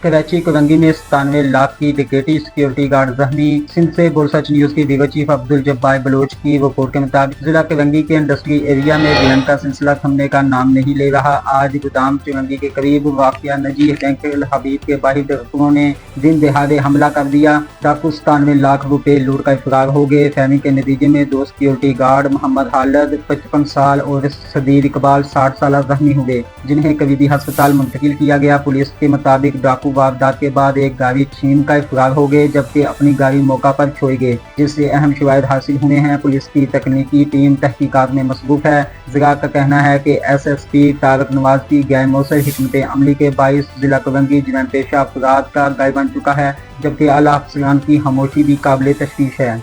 कराची कोरंगी में 97 लाख की टिकटी security guard जख्मी। सिंध से बोलसच न्यूज की ब्यूरो चीफ अब्दुल जब्बार बलोच की रिपोर्ट के मुताबिक जिला कोरंगी के इंडस्ट्री एरिया में विलन का सिलसिला थमने का नाम नहीं ले रहा। आज गोदाम चुरंगी के करीब वाक़िया नजी बैंक हबीब के बाहर डाकुओं ने दिन दहाड़े हमला कर दिया। डाकू 97 लाख रुपए लूट कर फरार हो गए। फायरिंग के नतीजे में 2 सिक्योरिटी गार्ड मोहम्मद हालद 55 साल और सदीर इकबाल 60 साल जख्मी हुए, जिन्हें करीबी अस्पताल मुंतकिल किया गया। पुलिस के मुताबिक डाकू वारदात के बाद एक गाड़ी छीन कर फरार हो गए, जबकि अपनी गाड़ी मौका पर छोड़ गए, जिससे अहम शवाहिद हासिल हुए हैं। पुलिस की तकनीकी टीम तहकीकात में मसरूफ है। ज़रा का कहना है कि SSP तारक नवाज की गैर मौसर हिकमत अमली के बाइस जिला कोरंगी जुर्म पेशा अफराद का घर बन चुका है, जबकि आला अफसरान की खामोशी भी काबिल तशवीश है।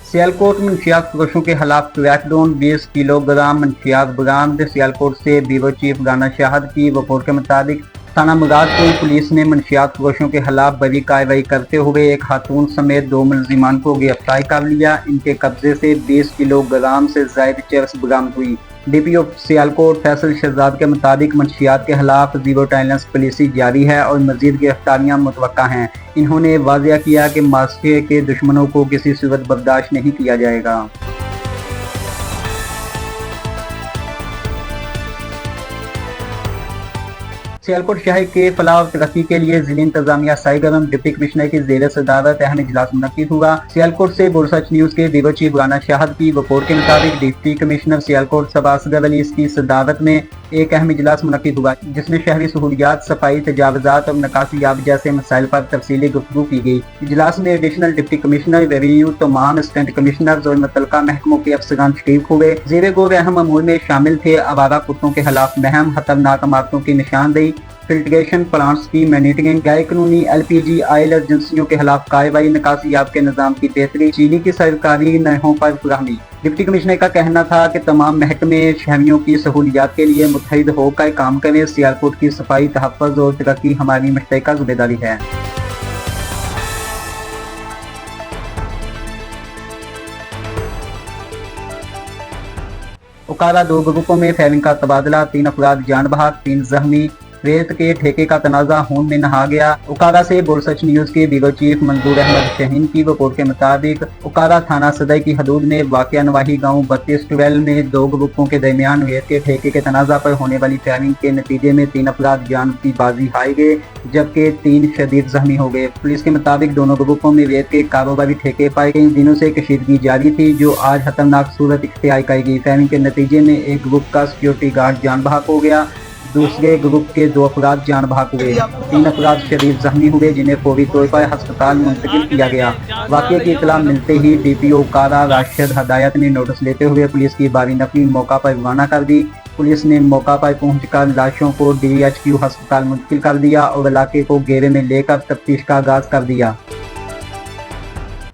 सियालकोट मंशियात फरोशों के खिलाफ क्रैकडाउन, 20 किलोग्राम मंशियात बरामद। सियालकोट से ब्यूरो चीफ राना शाहद की रिपोर्ट के मुताबिक थाना मुरादपुर पुलिस ने मंशियात फरोशों के खिलाफ बड़ी कार्रवाई करते हुए एक खातून समेत 2 मुलजिमान को गिरफ्तार कर लिया। इनके कब्जे से 20 किलोग्राम से ज्यादा चरस बरामद हुई। DPO सियालकोट फैसल शहजाद के मुताबिक मंशियात के खिलाफ जीरो टॉलरेंस पॉलिसी जारी है और मजीद गिरफ्तारियां मुतवक्का हैं। इन्होंने वाज़ेह किया कि माशरे के दुश्मनों को किसी सूरत बर्दाश्त नहीं किया जाएगा। सियालकोट शहर के फलाह और तरक्की के लिए जिला इंतजामिया सरगर्म। डिप्टी कमिश्नर की जेर सदारत अहम इजलास मुनक्किद हुआ। सियालकोट से बोलसच न्यूज के ब्यूरो चीफ राना शाहद की रिपोर्ट के मुताबिक डिप्टी कमिश्नर सियालकोट सबा असगर अली की सदारत में एक अहम इजलास मुनक्किद हुआ, जिसमें शहरी सहूलियात, सफाई, तजावजात और निकासियाब जैसे मसाइल पर तफसीली गुफ्तगू की गई। इजलास में एडिशनल डिप्टी कमिश्नर रेवेन्यू, तमाम असिस्टेंट कमिश्नर और मुतल्लिका महकमों के अफसरान शरीक हुए। ज़ेरे गौर अहम अमूर में शामिल थे आवारा कुत्तों के खिलाफ महम, खतरनाक इमारतों की निशानदेही, फिल्ट्रेशन प्लांट्स की मॉनिटरिंग, गैर कानूनी LPG ऑयल एजेंसियों के खिलाफ कार्रवाई, निकासियाब के निजाम की बेहतरी, चीनी की सरकारी नहरों पर फराहमी। डिप्टी कमिश्नर का कहना था कि तमाम महकमे शहरियों की सहूलियात के लिए मुत्तहिद होकर काम करें। सियालकोट की सफाई, तहफ़्फ़ुज़ और तरक्की हमारी मुश्तरका ज़िम्मेदारी है। उकारा 2 ग्रुपों में फायरिंग का तबादला, 3 अफराद जान बहक, 3 जख्मी। रेत के ठेके का तनाजा खून में नहा गया। उकारा से बोलसच न्यूज के ब्यूरो चीफ मंजूर अहमद शहीन की रिपोर्ट के मुताबिक उकारा थाना सदर की हदूद में वाक़िया नवाही गाँव 32-12 में 2 ग्रुपों के दरमियान रेत के ठेके के तनाजा पर होने वाली फायरिंग के नतीजे में 3 अफराद जान की बाजी हार गए, जबकि 3 शदीद जख्मी हो गए। पुलिस के मुताबिक दोनों ग्रुपों में रेत के कारोबारी ठेके पाए कई दिनों से कशीदगी जारी थी, जो आज खतरनाक सूरत इख्तियार करेगी। फायरिंग के नतीजे में एक ग्रुप का सिक्योरिटी गार्ड जान बहक हो गया, दूसरे ग्रुप के 2 अफराद जान बहक हुए, 3 अफराद शदीद जख्मी हुए, जिन्हें फौरी तौर पर अस्पताल मुंतकिल किया गया। वाक़े की इतला मिलते ही DPO उकारा राशिद हदायत ने नोटिस लेते हुए पुलिस की बारी नफरी मौका पर रवाना कर दी। पुलिस ने मौका पर पहुंचकर लाशों को DHQ अस्पताल मुंतकिल कर दिया और इलाके को घेरे में लेकर तफ्तीश का आगाज कर दिया।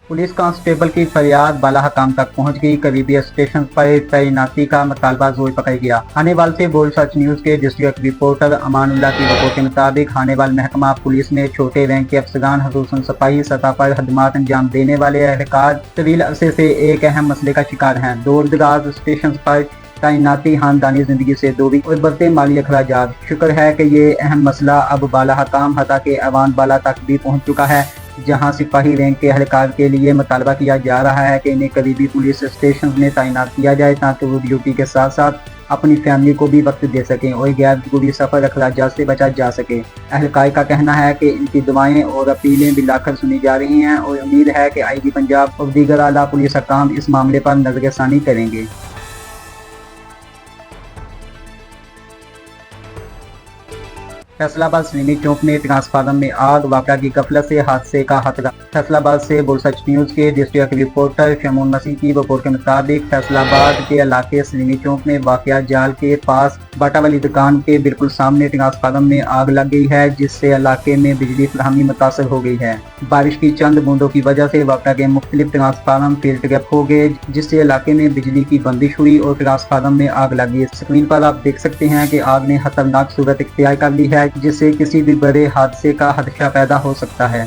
पुलिस कांस्टेबल की फरियाद बाला हकाम तक पहुंच गई। करीबी स्टेशन पर तैनाती का मुतालबा जोर पकड़ गया। हानेवाल से बोलसच न्यूज के डिस्ट्रिक्ट रिपोर्टर अमानुल्लाह की रिपोर्ट के मुताबिक हानेवाल महकमा पुलिस में छोटे रैंक के अफसरान, खसूसन सिपाही सतह पर खदमात अंजाम देने वाले एहलकार तवील अरसे से एक अहम मसले का शिकार हैं। दूर दराज स्टेशन पर तैनाती खानदानी जिंदगी से दूरी और बढ़ते माली अखराजात। शुक्र है कि ये अहम मसला अब बाला हकाम हता के अवान बाला तक भी पहुंच चुका है, जहां सिपाही रैंक के एहलकार के लिए मुतालबा किया जा रहा है कि इन्हें करीबी पुलिस स्टेशन में तैनात किया जाए, ताकि वो ड्यूटी के साथ साथ अपनी फैमिली को भी वक्त दे सकें और गैर जरूरी सफर अखराजात से बचा जा सके। एहलकार का कहना है कि इनकी दुआएं और अपीलें बिलाकर सुनी जा रही हैं और उम्मीद है कि IG पंजाब और दीगर आला पुलिस हकाम इस मामले पर नजरसानी करेंगे। फैसलाबाद सलीमी चौक में ट्रांसफार्मर में आग, वाक़या की गफलत से हादसे का खतरा। फैसलाबाद से बोलसच न्यूज के डिस्ट्रिक्ट रिपोर्टर शमून मसीह की रिपोर्ट के मुताबिक फैसलाबाद के इलाके सलीमी चौक में वाक़या जाल के पास बाटा वाली दुकान के बिल्कुल सामने ट्रांसफार्मर में आग लग गई है, जिससे इलाके में बिजली फराहमी मुतासर हो गई है। बारिश की चंद बूंदों की वजह से वाक़या के मुख्तलिफ ट्रांसफार्मर फेल ट्रैप हो गए, जिससे इलाके में बिजली की बंदिश हुई और ट्रांसफार्मर में आग लगी। स्क्रीन पर आप देख सकते हैं कि आग ने खतरनाक सूरत इख्तियार कर ली है, जिससे किसी भी बड़े हादसे का खदशा पैदा हो सकता है।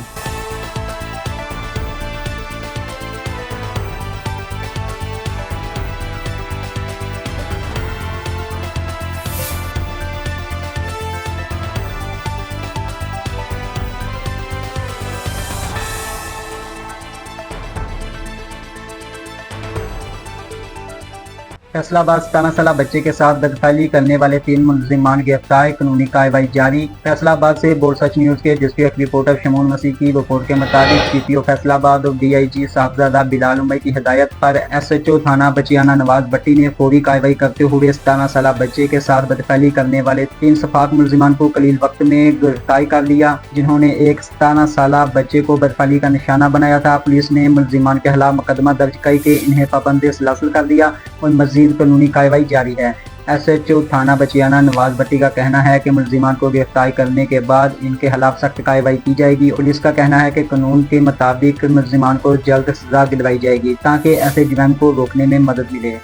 फैसला आबाद 17 साल बच्चे के साथ बदफैली करने वाले 3 मुलजिमान गिरफ्तार, कानूनी कार्रवाई जारी। फैसला आबाद से बोल सच न्यूज के डिस्ट्रिक्ट रिपोर्टर शमून मसीह की रिपोर्ट के मुताबिक CPO फैसला आबाद और DIG साहबजादा बिलाल उमर की हिदायत पर SHO थाना बचियाना नवाज भट्टी ने फौरी कार्रवाई करते हुए 17 साल बच्चे के साथ बदफैली करने वाले 3 सफाक मुलजिमान को कलील वक्त में गिरफ्तार कर लिया, जिन्होंने एक 17 साल बच्चे को बदफैली का निशाना बनाया था। पुलिस ने मुलजिमान के खिलाफ मुकदमा दर्ज करके इन्हें पाबंदी से हासिल कर दिया और मजीद कानूनी कार्रवाई जारी है। SHO थाना बचियाना नवाज भट्टी का कहना है कि मुलजिमान को गिरफ्तार करने के बाद इनके खिलाफ सख्त कार्रवाई की जाएगी। पुलिस का कहना है कि कानून के मुताबिक मुलजिमान को जल्द सजा दिलवाई जाएगी ताकि ऐसे जुर्म को रोकने में मदद मिले।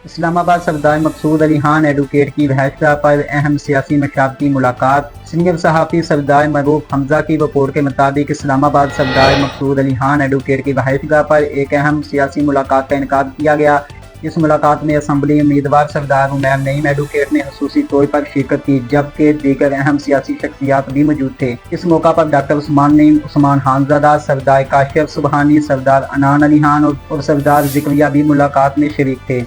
इस्लामाबाद सफदार मकसूद अली खान एडवोकेट की रिहाइशगाह पर अहम सियासी मशावत की मुलाकात। सीनियर सहाफ़ी सफदार मरूफ हमजा की रिपोर्ट के मुताबिक इस्लामाबाद सफदार मकसूद अली खान एडवोकेट की रिहाइशगाह पर एक अहम सियासी मुलाकात का इनेकाद किया गया। इस मुलाकात में असम्बली उम्मीदवार सफदार उमैर नईम एडवोकेट ने खसूसी तौर पर शिरकत की, जबकि दीगर अहम सियासी शख्सियात भी मौजूद थे। इस मौका पर डॉक्टर उस्मान नईम, उस्मान खानजादा, सफदार काशिफ सुबहानी, सफदार अनान अली खान और सफदार जिक्रिया भी मुलाकात में शरीक थे।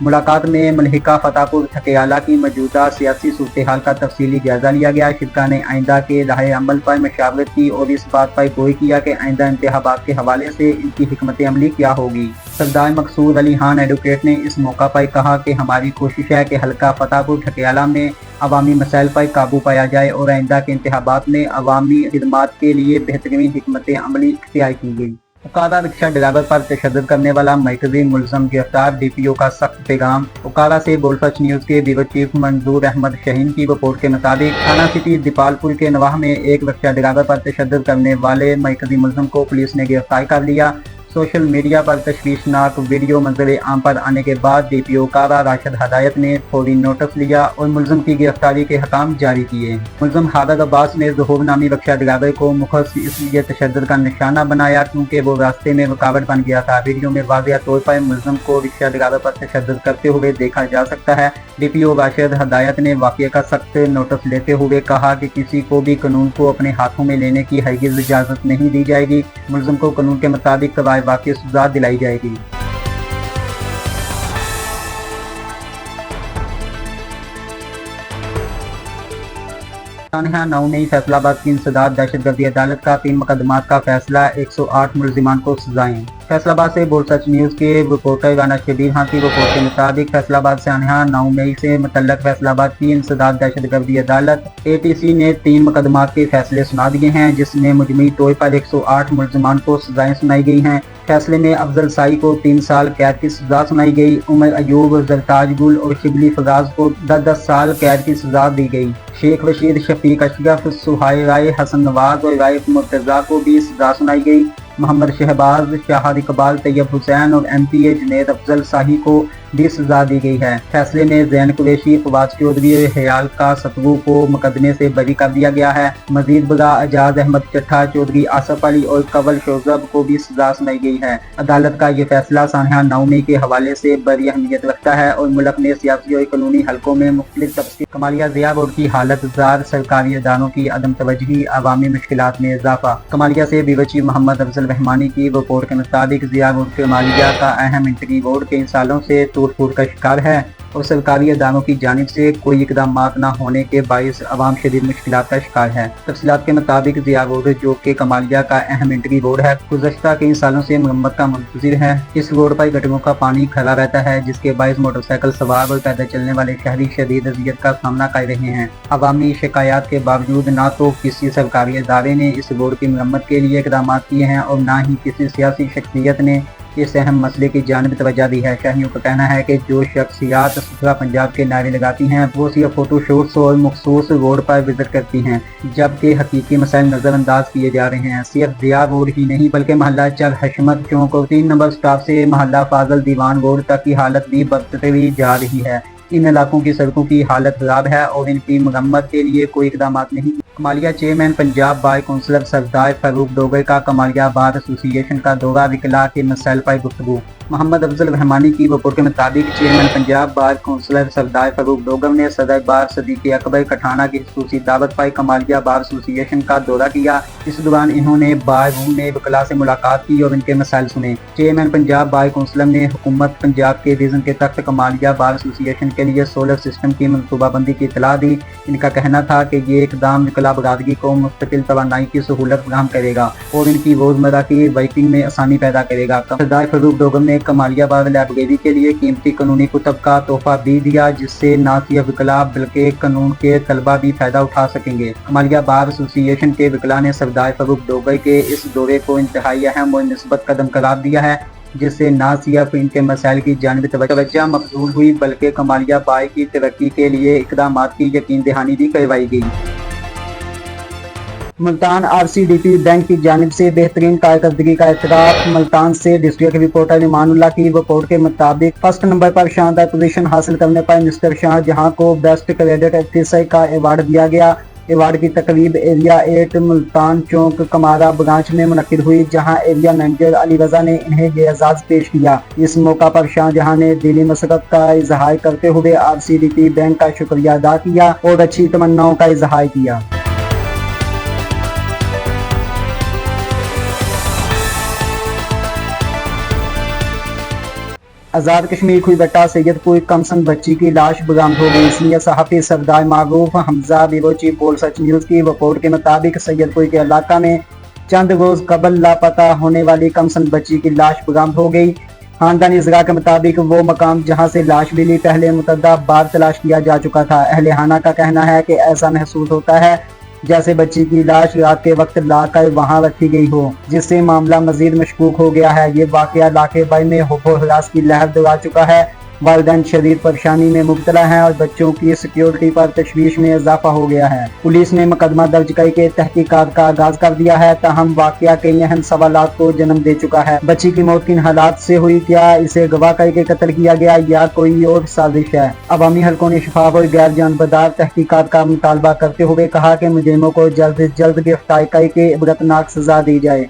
मुलाकात में मलहिका फतेहपुर ठकेयाला की मौजूदा सियासी सूरत हाल का तफसीली जायजा लिया गया। शिरका ने आइंदा के राह अमल पर मशावरत की और इस बात पर गोई किया कि आइंदा इंतखाबात के हवाले से इनकी हिकमत अमली क्या होगी। सरदार मकसूद अली खान एडवोकेट ने इस मौका पर कहा कि हमारी कोशिश है कि हल्का फतेहपुर ठकेयाला में अवामी मसाइल पर काबू पाया जाए और आइंदा के इंतखाबात में अवामी खिदमात के लिए बेहतरीन हिकमत अमली इख्तियार की गई। उकारा रिक्शा ड्राइवर पर तशद्दुद करने वाला मरकजी मुलजम गिरफ्तार, DPO का सख्त पैगाम। उकारा से बोलसच न्यूज के ब्यूरो चीफ मंजूर अहमद शहीन की रिपोर्ट के मुताबिक थाना सिटी दीपालपुर के नवाह में एक रिक्शा ड्राइवर पर तशद्दुद करने वाले मरकजी मुलजम को पुलिस ने गिरफ्तार कर लिया। सोशल मीडिया पर तशवीशनाक वीडियो मंजर आम पर आने के बाद DPO उकारा राशिद हदायत ने फौरी नोटिस लिया और मुलजम की गिरफ्तारी के हकाम जारी किए। मुलजम हादत अब्बास ने ज़हूर नामी रिक्शा ड्राइवर को मुखस इसलिए तशद्दुद का निशाना बनाया क्योंकि वो रास्ते में रुकावट बन गया था। वीडियो में वाज़ेह तौर पर मुलजम को रिक्शा ड्राइवर पर तशद्दुद करते हुए देखा जा सकता है। DPO राशिद हदायत ने वाक़ये का सख्त नोटिस लेते हुए कहा कि किसी को भी कानून को अपने हाथों में लेने की हरगिज़ इजाज़त नहीं दी जाएगी। मुलजम को कानून के मुताबिक वाक़ई सजा दिलाई जाएगी। नौ नई फैसलाबाद की इंसदाद दहशतगर्दी अदालत का 3 मुकदमात का फैसला, 108 मुलजिमान को सजाएं। फैसलाबाद से बोल सच न्यूज के रिपोर्टर राना शबीर खान की रिपोर्ट के मुताबिक फैसलाबाद से 9 मई से मुतल्लक फैसलाबाद की इंसदाद दहशतगर्दी अदालत ATC ने 3 मुकदमात के फैसले सुना दिए हैं, जिसमें मुजमई तौर पर 108 मुलजिमान को सजाएं सुनाई गई हैं। फैसले में अफजल साई को 3 साल कैद की सजा सुनाई गई। उमर अयूब, जरताज गुल और शिबली फराज को 10 साल कैद की सजा दी गई। शेख रशीद, शफीक अशरफ, सुहाय राय, हसन नवाज और राय मुर्तजा को भी सजा सुनाई गई। मोहम्मद शहबाज, शाहद इकबाल, तैयब हुसैन और MPA जुनैद अफजल शाही को भी सजा दी गई है। फैसले में जैन कुरैशी, फवाद चौधरी और हयाल का सतरू को मुकदमे से बरी कर दिया गया है। मजीद बगा एजाज अहमद चट्ठा, चौधरी आसफ अली और कवल शोजब को भी सजा सुनाई गई है। अदालत का ये फैसला सानहा 9 मई के हवाले से बड़ी अहमियत रखता है और मुल्क में सियासी और कानूनी हलकों में मुख्तलिफ तबके कमालिया ज़िया बोर्ड की हालत जार, सरकारी इदारों की अदम तवज्जुही, अवामी मुश्किलात में इजाफा। कमालिया से ब्यूरो चीफ मोहम्मद अफजल रहमानी की रिपोर्ट के मुताबिक ज़िया बोर्ड कमालिया का अहम इंटरी बोर्ड कई सालों से टूट-फूट का शिकार है और सरकारी अदारों की जानिब से कोई इकदाम न होने के बाइस अवाम शदीद मुश्किलात का शिकार है। तफसीलात के मुताबिक ज़िया रोड, जो कि कमालिया का अहम इंटरी रोड है, गुज़श्ता कई सालों से मरम्मत का मुंतज़िर है। इस रोड पर गटरों का पानी खड़ा रहता है, जिसके बाइस मोटरसाइकिल सवार और पैदल चलने वाले शहरी शदीद अज़ियत का सामना कर रहे हैं। अवामी शिकायत के बावजूद न तो किसी सरकारी इदारे ने इस रोड की मरम्मत के लिए इकदाम किए हैं और न ही किसी सियासी शख्सियत ने इस अहम मसले की जानिब तवज्जो दी है। शहरियों का कहना है कि जो शख्सियात सुथरा पंजाब के नारे लगाती हैं वो सिर्फ फोटोशूट्स और मखसूस रोड पर विजिट करती हैं, जबकि हकीकी मसाइल नज़रअंदाज किए जा रहे हैं। सिर्फ ज़िया रोड ही नहीं बल्कि मोहल्ला चर हशमत चौक और 3 नंबर स्टाफ से मोहल्ला फाजल दीवान रोड तक की हालत भी बदतरी जा रही है। इन इलाकों की सड़कों की हालत खराब है और इनकी मरम्मत के लिए कोई इकदाम नहीं कमालिया चेयरमैन पंजाब बार कौंसलर सरदार फारूक डोगर का कमालिया बार एसोसिएशन का दौरा, विकला के मसाइल पर गुफ्तगू। मोहम्मद अफजल रहमानी की रिपोर्ट के मुताबिक चेयरमैन पंजाब बार कौंसलर सरदार फारूक डोगर ने सदर बार सदीक अकबर कठाना की खसूसी दावत पर कमालिया बार एसोसिएशन का दौरा किया। इस दौरान इन्होंने बार रूम में विकला से मुलाकात की और इनके मसाइल सुने। चेयरमैन पंजाब बार कौंसलर ने हुकूमत पंजाब के विजन के तहत कमालिया बार एसोसिएशन के लिए सोलर सिस्टम की मनसूबाबंदी की इतला दी। इनका कहना था कि ये इकदाम विकला बरादरी को मुस्तकिल तवानाई की सहूलत फराहम करेगा और इनकी रोजमर्रा की वर्किंग में आसानी पैदा करेगा। सरदार फारूक डोगर ने कमालिया बार लाइब्रेरी के लिए कीमती कानूनी कुतब का तोहफा भी दिया, जिससे न सिर्फ विकला बल्कि कानून के तलबा भी फायदा उठा सकेंगे। कमालिया बार एसोसिएशन के विकला ने सरदार फारूक डोगर के इस दौरे को इंतहाई अहम और निस्बत कदम करार दिया है, जिससे न सिर्फ इनके मसाइल की जानिब तवज्जो मबज़ूल हुई बल्कि कमालिया बार की तरक्की के लिए इक़दामात की यकीन दहानी भी करवाई गई। मुल्तान RCDP बैंक की जानिब से बेहतरीन कारकर्दगी का एतराफ़। मुल्तान से डिस्ट्रिक्ट रिपोर्टर इमानुल्लाह की रिपोर्ट के मुताबिक फर्स्ट नंबर पर शानदार पोजीशन हासिल करने पर मिस्टर शाहजहां को बेस्ट क्रेडिट ऑफिसर का अवार्ड दिया गया। अवार्ड की तकरीब एरिया 8 मुल्तान चौक कमारा ब्रांच में मुनक्किद हुई, जहां एरिया मैनेजर अली रजा ने इन्हें ये एजाज पेश किया। इस मौका पर शाहजहां ने दिली मसरत का इजहार करते हुए RCDP बैंक का शुक्रिया अदा किया और अच्छी तमन्नाओं का इजहार किया। आज़ाद कश्मीर खुईबट्टा सैयदपुर कमसन बच्ची की लाश बरामद हो गई। इसलिए सहाफ़ी सरदार मारूफ हमजा ब्यूरो चीफ बोल सच न्यूज़ की रिपोर्ट के मुताबिक सैयदपुर के इलाका में चंद रोज कबल लापता होने वाली कमसन बच्ची की लाश बरामद हो गई। खानदानी ज़रा के मुताबिक वो मकाम जहां से लाश मिली पहले मुतअद्दिद बार तलाश किया जा चुका था। अहले हाना का कहना है कि ऐसा महसूस होता है जैसे बच्ची की लाश रात के वक्त लाकर वहां रखी गई हो, जिससे मामला मजीद मशकूक हो गया है। ये वाकया इलाके भर में हौफ हरास की लहर दौड़ा चुका है। वालिदैन शदीद परेशानी में मुब्तला हैं और बच्चों की सिक्योरिटी पर तशवीश में इजाफा हो गया है। पुलिस ने मुकदमा दर्ज करके तहकीकात का आगाज कर दिया है, ताहम वाकया कई अहम सवालात को जन्म दे चुका है। बच्ची की मौत किन हालात से हुई, क्या इसे गवाह करके कत्ल किया गया या कोई और साजिश है। अवामी हलकों ने शफाफ और गैर जानबदार तहकीकात का मुतालबा करते हुए कहा कि मुजरिमों को जल्द से जल्द गिरफ्तार करके इबरतनाक सजा दी जाए।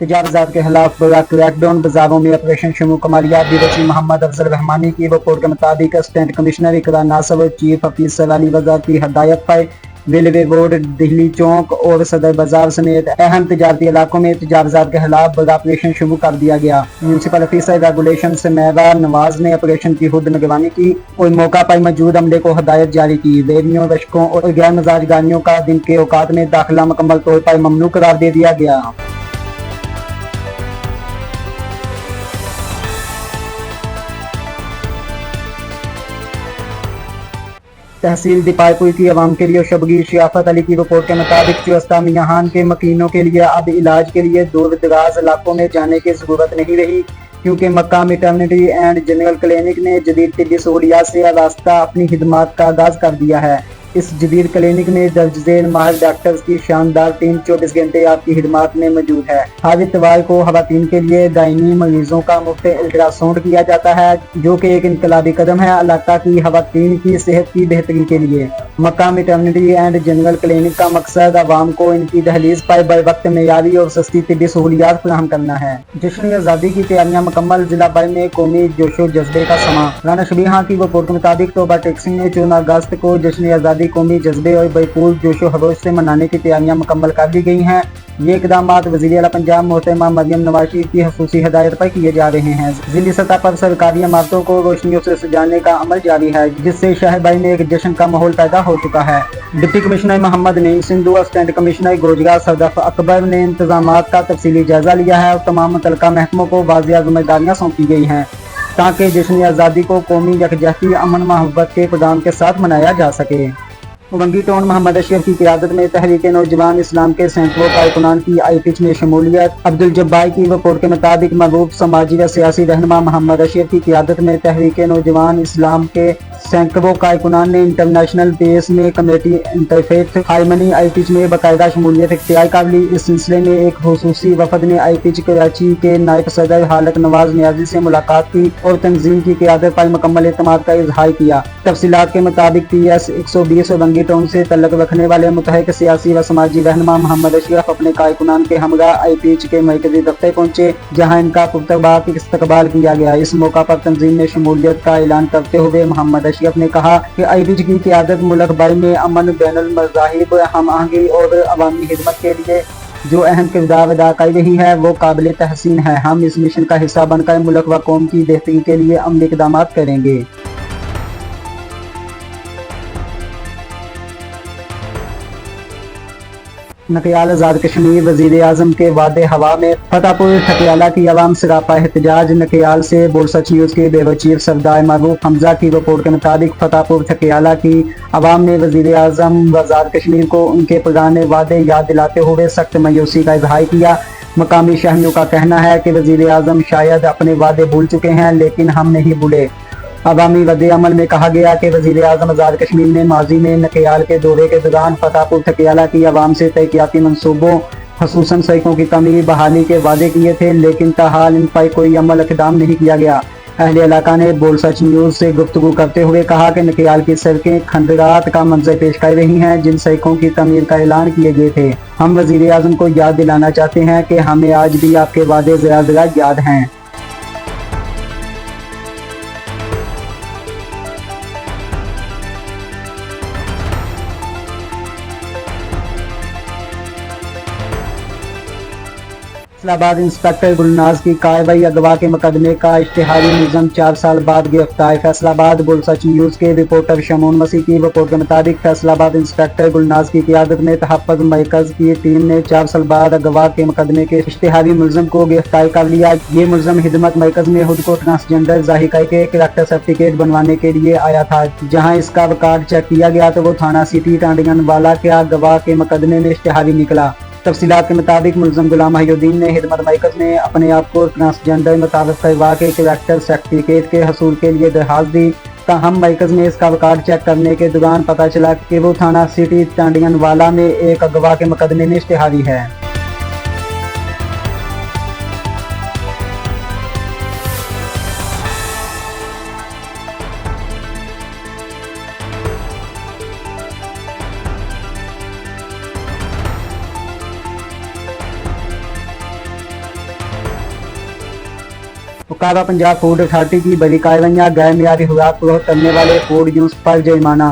तजावुज़ात के खिलाफ बड़ा क्रैकडाउन, बाजारों में ऑपरेशन शुरू। कमालिया ब्यूरो चीफ मोहम्मद अफजल रहमानी की रिपोर्ट के मुताबिक असिस्टेंट कमिश्नर इकरा नासर चीफ ऑफिसर अली रजा की हदायत पर रेलवे रोड, दिल्ली चौक और सदर बाजार समेत अहम तजारती इलाकों में तजावुज़ात के खिलाफ बड़ा ऑपरेशन शुरू कर दिया गया। म्यूनसिपल ऑफिसर रेगुलेशन समेरा नवाज ने ऑपरेशन की खुद निगरानी की और मौका पर मौजूद अमले को हदायत जारी की। रेलियों, रशकों और गैर मजाज गाड़ियों का दिन के औकात में दाखिला मुकम्मल तौर पर ममनू करार दे दिया गया। तहसील दीपारपुर की आवाम के लिए शबगी शियाफत अली की रिपोर्ट के मुताबिक चुस्ता मियाहान के मकीनों के लिए अब इलाज के लिए दूर दराज इलाकों में जाने की जरूरत नहीं रही, क्योंकि मक्का मैटरनिटी एंड जनरल क्लिनिक ने जदीद तिब्बी सहूलियात से रास्ता अपनी खिदमात का आगाज कर दिया है। इस जदीद क्लिनिक में दर्ज झेल माहिर डॉक्टर्स की शानदार टीम 24 घंटे आपकी खिदमात में मौजूद है। हर इतवार को खवातीन के लिए दायमी मरीजों का मुफ्त अल्ट्रासाउंड किया जाता है, जो कि एक इनकलाबी कदम है इलाका की खवातीन की सेहत की बेहतरी के लिए। मक्का मैटरनिटी एंड जनरल क्लिनिक का मकसद आवाम को इनकी दहलीज पर बर वक्त मेयारी और सस्ती तिब्बी सहूलियात फराहम करना है। जश्न आज़ादी की तैयारियां मुकम्मल, जिला भर में कौमी जोशो जज्बे का समा। राना शबीहा की रिपोर्ट के मुताबिक तोबा टैक्सी ने 14 अगस्त को जश्न आज़ादी कौमी जज्बे और भरपूर जोशो खरोश से मनाने की तैयारियां मुकम्मल कर दी गई हैं। ये इकदामात वज़ीर आला पंजाब मोहतरमा मरियम नवाज शरीफ की खसूसी हिदायत पर किए जा रहे हैं। जिली सतह पर सरकारी इमारतों को रोशनियों से सजाने का अमल जारी है, जिससे शहर भर में एक जश्न का माहौल पैदा हो चुका है। Deputy commissioner Mohammad Naeem Sindhu, assistant commissioner Gujrat Sadaf Akbar ने इंतजामात का तफसीली जायजा लिया है और तमाम मुतल्लिका महकमों को वाज़िया जिम्मेदारियां सौंपी गई हैं, ताकि जश्न आज़ादी को कौमी यकजहती, अमन, मोहब्बत के पैगाम के साथ मनाया जा सके। उमंगी टाउन मोहम्मद अशरफ की क़यादत में तहरीक नौजवान इस्लाम के सैकड़ों कारकुनान की आईपिच में शमूलियत। अब्दुल जब्बार की रिपोर्ट के मुताबिक मरूफ समाजी व सियासी रहनुमा मोहम्मद अशरफ की क़यादत में तहरीक नौजवान इस्लाम के सैकड़ों कारकुनान ने इंटरनेशनल बेस में कमेटी इंटरफेथ हारमनी आई पिच में बाकायदा शमूलियत इख्तियार कर ली। इस सिलसिले में एक खुसूसी वफद ने आई पिच कराची के नायब सदर हालक नवाज नियाजी से मुलाकात की और तंजीम की क़यादत पर मुकम्मल एतमाद का इजहार किया। तफसीलात के मुताबिक PS 120 बंगी टाउन से तल्लुक़ रखने वाले मुतहक सियासी व समाजी रहनुमा मोहम्मद अशरफ अपने कारकुनान के हमरा आई पिच के मरकजी दफ्तर पहुंचे, जहां इनका पुख्तबाक इस्तकबाल किया गया। इस मौका पर तंजीम में शमूलियत का ऐलान करते हुए मोहम्मद अशरफ ने कहा कि आई पिच की क़यादत मुल्क भर में अमन, बैनुल मज़ाहिब, हम आहंगी और अवामी खिदमत के लिए जो अहम किरदार अदा कर रही है वो काबिल तहसीन है। हम इस मिशन का हिस्सा बनकर मुल्क व कौम की बेहतरी के लिए अमली इक़दाम करेंगे। नकियाल आज़ाद कश्मीर वज़ीर आज़म के वादे हवा में फतेहपुर ठकियाला की अवाम सरापा एहतजाज। नकियाल से बोलसच न्यूज़ के ब्यूरो चीफ सरदार मरूफ हमजा की रिपोर्ट के मुताबिक फतेहपुर ठकियाला की अवाम ने वज़ीर आज़म व आज़ाद कश्मीर को उनके पुराने वादे याद दिलाते हुए सख्त मायूसी का इजहार किया। मकामी शहरियों का कहना है कि वज़ीर आज़म शायद अपने वादे भूल चुके हैं, लेकिन हम नहीं भूले। अवामी रद्द अमल में कहा गया कि वज़ीर आज़म आज़ाद कश्मीर ने माजी में नकियाल के दौरे के दौरान फतेहपुर ठकियाला की अवाम से तरक्याती मनसूबों खसूसन सड़कों की तमीर बहाली के वादे किए थे, लेकिन ताहाल इन पर कोई अमल इक़दाम नहीं किया गया। अहले इलाका ने बोलसच न्यूज़ से गुफ्तगू करते हुए कहा कि नकियाल की सड़कें खंडरात का मंजर पेश कर रही हैं, जिन सड़कों की तमीर का ऐलान किए गए थे। हम वज़ीर आज़म को याद दिलाना चाहते हैं कि हमें आज भी आपके वादे ज़रा ज़रा याद हैं। फैसलाबाद इंस्पेक्टर गुलनाज की कार्रवाई, अगवा के मुकदमे का इश्तिहारी मुलज़म 4 साल बाद गिरफ्तार। फैसलाबाद बोलसच न्यूज़ के रिपोर्टर शमून मसीह की रिपोर्ट के मुताबिक फैसलाबाद इंस्पेक्टर गुलनाज की क़यादत में तहफ़्फ़ुज़ मरकज़ की टीम ने 4 साल बाद अगवा के मुकदमे के इश्तिहारी मुलज़म को गिरफ्तार कर लिया। ये मुलज़म हिदमत मरकज़ में खुद को ट्रांसजेंडर ज़ाहिर करके करैक्टर सर्टिफिकेट बनवाने के लिए आया था। जहाँ इसका रिकॉर्ड चेक किया गया तो वो थाना सिटी टांडियानवाला के अगवा के मुकदमे में इश्तिहारी निकला। तफसीलात के मुताबिक मुलज़म गुलाम महिउद्दीन ने हिदमत मरकज़ में अपने आप को ट्रांसजेंडर मुताबिक करवा के करैक्टर सर्टिफिकेट के हसूल के लिए दरखास्त दी। ताहम मरकज़ में इसका रिकॉर्ड चेक करने के दौरान पता चला कि वो थाना सिटी टांडियानवाला में एक अगवा के मुकदमे में इश्तिहारी है। उकाबा पंजाब फूड अथॉरिटी की बड़ी कार्रवाइयाँ, गैर मियारी खुराक फरोख्त करने वाले फूड यूनिट्स पर जुर्माना।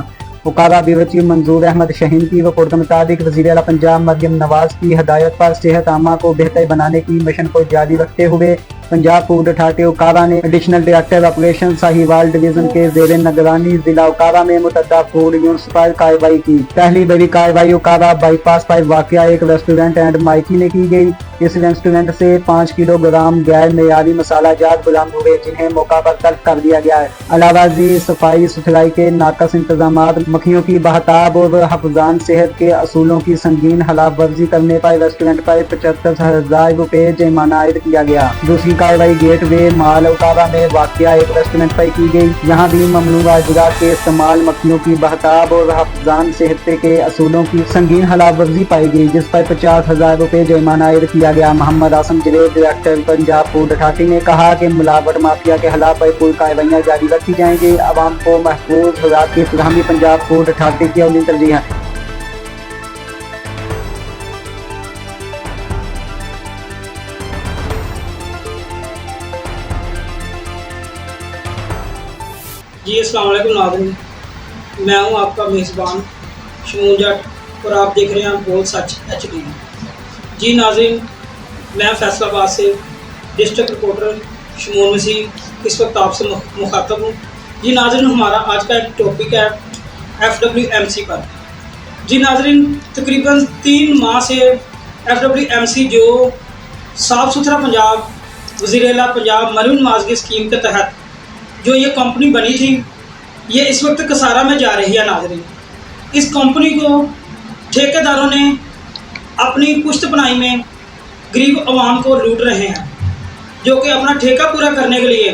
उकाबा ब्यूरो चीफ मंजूर अहमद शहीन की रिपोर्ट के मुताबिक वज़ीर आला पंजाब मरियम नवाज की हदायत पर सेहत आमा को बेहतर बनाने की मिशन को जारी रखते हुए पंजाब फूड अथॉरिटी उकाबा ने additional director operation Sahiwal division के ज़ेरे निगरानी जिला उकाबा में मुतअद्दिद फूड यूनिट्स पर कार्रवाई की। पहली बड़ी कार्रवाई उकाबा बाईपास पर वाक़या एक रेस्टोरेंट एंड माइकी में की गई। इस रेस्टोरेंट से 5 किलोग्राम गैर मेयारी मसालाजात बरामद हुए, जिन्हें मौका पर तलब कर दिया गया है। अलावा जी सफाई सुथराई के नाकस इंतजाम, मक्खियों की बहताब और हफ्जान सेहत के असूलों की संगीन खिलाफ वर्जी करने पर रेस्टोरेंट पर 75,000 रुपये जुर्माना आयद किया गया। दूसरी कार्रवाई गेट वे माल उकाबा में वाक़या एक रेस्टोरेंट पर की गई। यहाँ भी ममनूआ अजरा के इस्तेमाल, मक्खियों की बहताब और हफ्जान सेहत के असूलों की संगीन खिलाफ वर्जी पाई गई, जिस पर 50,000 रुपये जुर्माना आयद किया गया। Mohammad Asim Javed director Punjab food authority ने कहा कि मिलावट माफिया के खिलाफ भरपूर कार्रवाइयाँ जारी रखी जाएंगी। आवाम को महफूज खुराक की फराहमी पंजाब फूड अथॉरिटी की अव्वल तरजीह है। जी अस्सलाम वालेकुम नाज़रीन, मैं हूं आपका मेज़बान शमून जट और आप देख रहे हैं बोल सच HD। जी नाज़रीन, मैं फैसलाबाद से डिस्ट्रिक्ट रिपोर्टर शमून मसीह इस वक्त आपसे मुखातब हूँ। जी नाज़रीन, हमारा आज का एक टॉपिक है FWMC पर। जी नाज़रीन, तकरीबन 3 माह से FWMC जो साफ़ सुथरा पंजाब वज़ीर आला पंजाब मरियम नवाज की स्कीम के तहत जो ये कंपनी बनी थी, ये इस वक्त कसारा में जा रही है। नाज़रीन, इस कंपनी को ठेकेदारों ने अपनी पुश्त पनाही में गरीब आवाम को लूट रहे हैं, जो कि अपना ठेका पूरा करने के लिए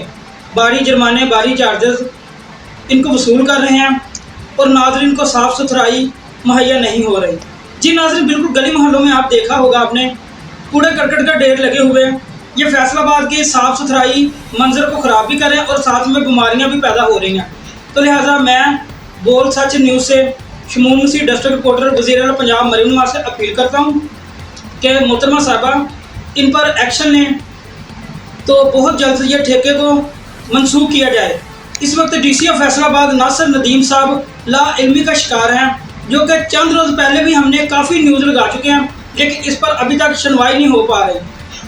बारी जुर्माने, बारी चार्जेस इनको वसूल कर रहे हैं और नाजरीन को साफ़ सुथराई मुहैया नहीं हो रही। जी नाजरीन, बिल्कुल गली मोहल्लों में आप देखा होगा आपने, कूड़े करकट का ढेर लगे हुए हैं। ये फैसलाबाद की साफ़ सुथराई मंजर को ख़राब भी कर रहे हैं और साथ में बीमारियां भी पैदा हो रही हैं। तो लिहाजा मैं बोल सच न्यूज़ से शमून मसीह डिस्ट्रिक्ट रिपोर्टर वज़ीर आला पंजाब मरीम नवाज से अपील करता हूँ कि मोहतरमा साहबा इन पर एक्शन लें, तो बहुत जल्द से ये ठेके को मनसूख किया जाए। इस वक्त डीसी ऑफ फैसलाबाद नासिर नदीम साहब लाइल्मी का शिकार हैं, जो कि चंद रोज़ पहले भी हमने काफ़ी न्यूज़ लगा चुके हैं, लेकिन इस पर अभी तक सुनवाई नहीं हो पा रही।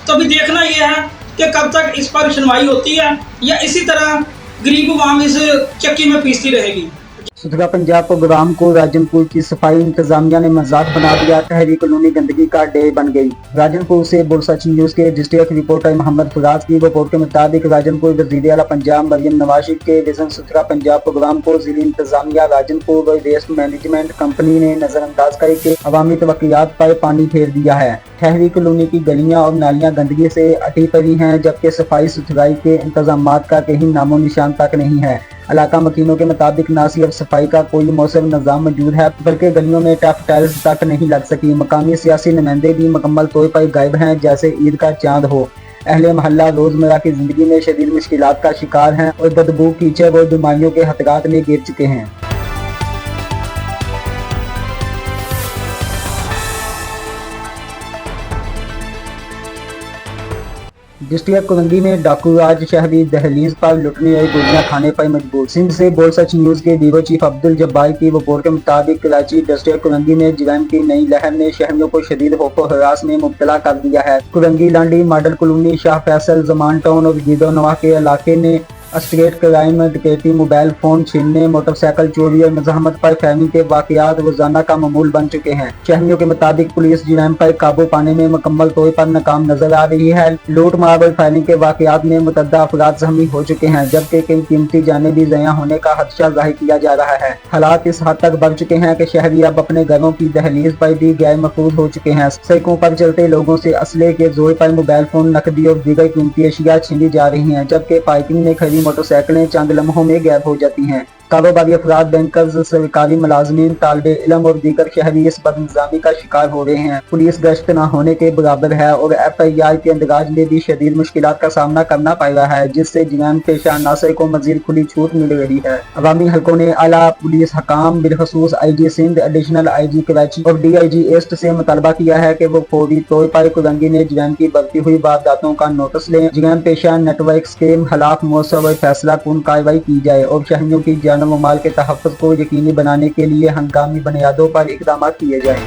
तो अभी देखना यह है कि कब तक इस पर सुनवाई होती है या इसी तरह गरीब अवाम इस चक्की में पीसती रहेगी। सुथरा पंजाब प्रोग्राम को राजनपुर की सफाई इंतजामिया ने मजाक बना दिया। शहरी कॉलोनी गंदगी का ढेर बन गई। राजनपुर से बोल सच न्यूज के डिस्ट्रिक्ट रिपोर्टर मोहम्मद फराज की रिपोर्ट के मुताबिक राजनपुर वज़ीर आला पंजाब मरियम नवाज के विजन सुथरा पंजाब प्रोग्राम को जिला इंतजामिया राजनपुर और वेस्ट मैनेजमेंट कंपनी ने नजरअंदाज करके अवामी तवक्कुआत पर पानी फेर दिया है। शहरी कॉलोनी की गलियां और नालियां गंदगी से अटी पड़ी हैं, जबकि सफाई सुथराई के इंतजामात का कहीं नामो निशान तक नहीं है। इलाका मकीनों के मुताबिक न सिर्फ सफाई का कोई मौसर निज़ाम मौजूद है, बल्कि गलियों में टफ टाइल्स तक नहीं लग सकी। मकामी सियासी नुमाइंदे भी मुकम्मल तौर पर गायब हैं, जैसे ईद का चांद हो। अहले महल्ला रोजमर्रा की जिंदगी में शदीद मुश्किलात का शिकार हैं और बदबू, कीचड़ और बीमारियों के खतरात में गिर चुके हैं। डिस्ट्रिक्ट कुरंगी में डाकू राज शहरी दहलीज पर लुटने और गोलियां खाने पर मजबूर। सिंध से बोल सच न्यूज के ब्यूरो चीफ अब्दुल जब्बार की रिपोर्ट के मुताबिक कराची डिस्ट्रिक्ट कुरंगी में जराइम की नई लहर ने शहरियों को शदीद खौफ और हरास में मुब्तला कर दिया है। Korangi Landhi model colony, Shah Faisal, Zaman town और गिदो नवा के इलाके में स्ट्रीट क्राइम, डकैती, मोबाइल फोन छीनने, मोटरसाइकिल चोरी और मजहमत पर फहमी के वाकयात रोजाना का मामूल बन चुके हैं। शहरियों के मुताबिक पुलिस जराइम पर काबू पाने में मुकम्मल तौर पर नाकाम नजर आ रही है। लूट मार और फायरिंग के वाकयात में मुतअद्दिद अफराद जख्मी हो चुके हैं, जबकि कई कीमती जानें भी ज़ाया होने का खदशा जाहिर किया जा रहा है। हालात इस हद तक बढ़ चुके हैं कि शहरी अब अपने घरों की दहलीज पर भी गैर महफूज हो चुके हैं। सड़कों पर चलते लोगों से असले के जोर पर मोबाइल फोन, नकदी और दीगर कीमती अशिया छीनी जा रही हैं, जबकि पार्किंग में खड़ी मोटरसाइकिलें चंद लम्हों में गायब हो जाती हैं। कारोबारी अफराद, बैंकर्स, सरकारी मुलाजमीन, तालिबे इल्म और दीगर शहरी इस बदनिज़ामी का शिकार हो रहे हैं। पुलिस गश्त न होने के बराबर है और FIR के अंदराज में भी शदीद मुश्किलात का सामना करना पड़ रहा है, जिससे जराइम पेशा अनासर को मजीद खुली छूट मिल रही है। अवामी हलकों ने आला पुलिस हकाम, बिलखसूस IG Sindh, additional IG Karachi और DIG ईस्ट से मुतालबा किया है कि वो फौरी तौर पर कुरंगी में जराइम की बढ़ती हुई वारदातों का नोटिस लें, जराइम पेशा नेटवर्क के खिलाफ मौसर और फैसला कुन कार्रवाई की जाए और शहरियों की जान व माल के तहफ़्फ़ुज़ को यकीनी बनाने के लिए हंगामी बुनियादों पर इक़दाम किए जाएं।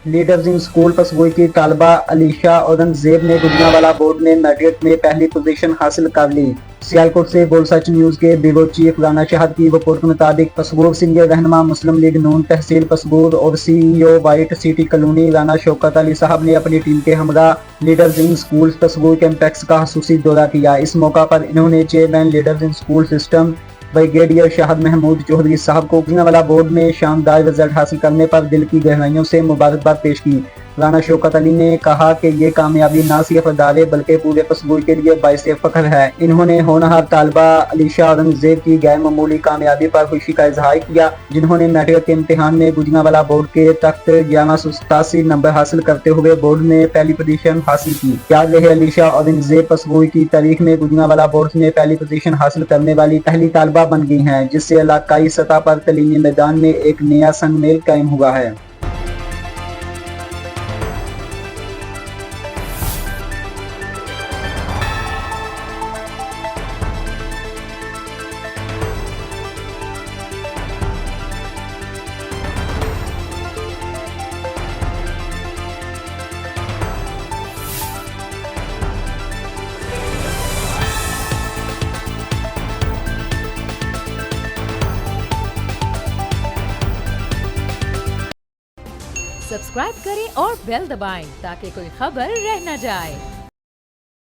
लीडर्स इन स्कूल पसगोई की तालबा अलीशा औरंगजेब ने गुजरांवाला बोर्ड में मैट्रिक में पहली पोजीशन हासिल कर ली। सियालकोट से बोल सच न्यूज के ब्यूरो चीफ राना शहद की रिपोर्ट के मुताबिक पसगोर सीनियर रहनुमा मुस्लिम लीग नून तहसील पसगोर और CEO white city colony Rana Shaukat Ali साहब ने अपनी टीम के हमरा लीडर्स इन स्कूल पसगोर कैंपस का खसूसी दौरा किया। इस मौका पर इन्होंने chairman leaders in school system brigadier Shahid Mahmood Chaudhry साहब को गुजरांवाला बोर्ड में शानदार रिजल्ट हासिल करने पर दिल की गहराइयों से मुबारकबाद पेश की। राना शौकत अली ने कहा कि ये कामयाबी न सिर्फ अदारे बल्कि पूरे पसगोर के लिए बाइस फख्र है। इन्होंने होनहार तालबा अलीशा औरंगजेब की गैर मामूली कामयाबी पर खुशी का इजहार किया, जिन्होंने मैट्रिक के इम्तिहान में गुजरांवाला बोर्ड के तख्त 1187 नंबर हासिल करते हुए बोर्ड में पहली पोजीशन हासिल की। याद रहे, अलीशा औरंगजेब पसगोर की तारीख में गुजरांवाला बोर्ड में पहली पोजीशन हासिल करने वाली पहली तालबा बन गई हैं, जिससे इलाकाई सतह पर तलीमी मैदान में एक नया संगमेल कायम हुआ है। सब्सक्राइब करें और बेल दबाएं ताकि कोई खबर रह न जाए।